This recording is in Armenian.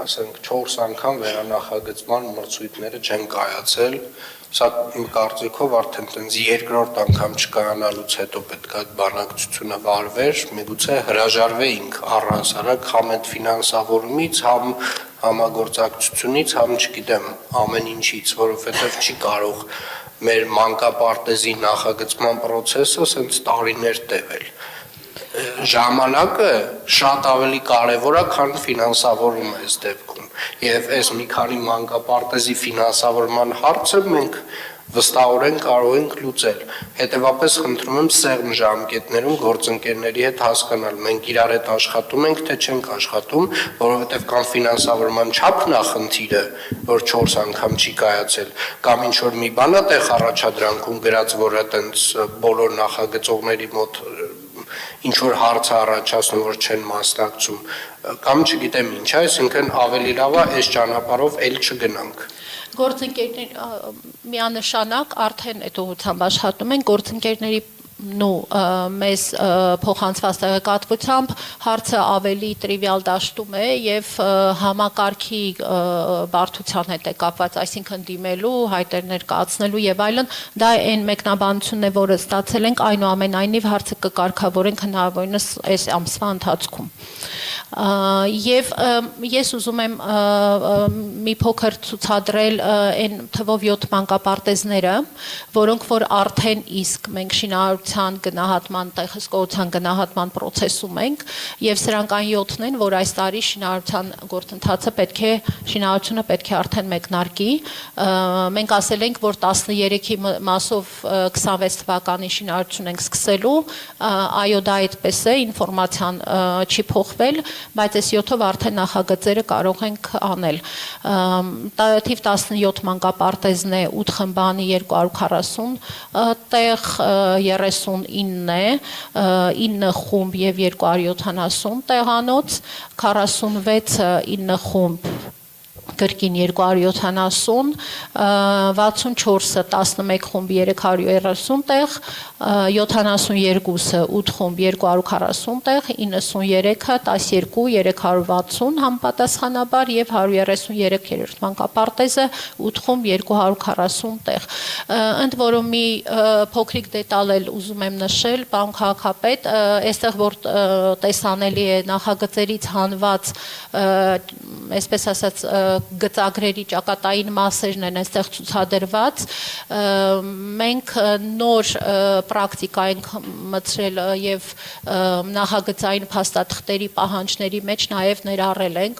ասենք 4 անգամ վերանախագծման մրցույթները չեն կայացել։ Սա իմ կարծիքով արդեն տենց երկրորդ անգամ չկայանալուց հետո պետք է բանակցությունը վարվեր, միգուցե հրաժարվեինք առհասարակ համ այդ ֆինանսավորումից, համ համագործակցությունից, համ չգիտեմ ամեն ինչից, որովհետև չի կարող մեր մանկապարտեզի նախագծման process-ը սենց տարիներ տևել։ Ժամանակը շատ ավելի կարևոր է, քան ֆինանսավորումը այս դեպքում։ Եվ այս մի քանի մանկապարտեզի ֆինանսավորման հարցը մենք վստահորեն կարող ենք լուծել։ Հետևաբար խնդրում եմ սեղմ ժամկետներում գործընկերների հետ հասկանալ, մենք իրար հետ աշխատում ենք, թե չենք աշխատում, որովհետև կամ ֆինանսավորման չափն է խնդիրը, որ 4 անգամ չի կայացել, կամ ինչ որ մի բան է տեղ առաջադրանքում գրած, որը տենց բոլոր նախագծողների մոտ ինչ որ հարց առաջացնում, որ չեն մասնակցում, կամ չգիտեմ ինչ, այսինքն ավելի լավ է այս ճանապարհով էլ չգնանք։ Գործընկերներ միանշանակ արդեն այդ ուղղությամբ աշխատում են, գործընկերների մեզ փոխանցված տեղեկատվությամբ հարցը ավելի տրիվիալ դաշտում է եւ համակարգի բարդության հետ է կապված, այսինքն դիմելու, հայտեր ներկայացնելու եւ այլն, դա այն մեկնաբանությունն է, որը ստացել ենք, այնուամենայնիվ հարցը կկարգավորենք հնարավորինս այս ամսվա ընթացքում։ Եվ ես ուզում եմ մի փոքր ցուցադրել այն թվով 7 մանկապարտեզները, որոնք որ արդեն իսկ մենք շինարարության գնահատման, տեղհսկողության գնահատման process-ում ենք, եւ սրանք այն 7-ն են, որ այս տարի շինարարության գործընթացը շինարարությունը պետք է արդեն մեկնարկի։ Մենք ասել ենք, որ 13-ի մասով 26 թվականի շինարարություն ենք սկսելու, այո, դա այդպես է, ինֆորմացիան չի փոխվել, բայց այս 7-ով արդեն նախագծերը կարող ենք անել։ Թիվ 17 մանկապարտեզն է, 8 խմբանի 240 տեղ, 39 է, 9 խումբ եւ 270 տեղանոց, 46-ը 9 խումբ կրկին 270, 64-ը 11 խումբ 330 տեղ, 72-ը 8 խումբ 240 տեղ, 93-ը 12 360 համապատասխանաբար եւ 133 երրորդ մանկապարտեզը 8 խումբ 240 տեղ։ Ընդ որում մի փոքրիկ դետալ էլ ուզում եմ նշել, պարոն քաղաքապետ, այստեղ որ տեսանելի է նախագծերից հանված, այսպես ասած գծագրերի ճակատային մասերն են այստեղ ցուցադրված, մենք նոր պրակտիկա ենք մտցրել եւ նախագծային փաստաթղթերի պահանջների մեջ նաեւ ներառել ենք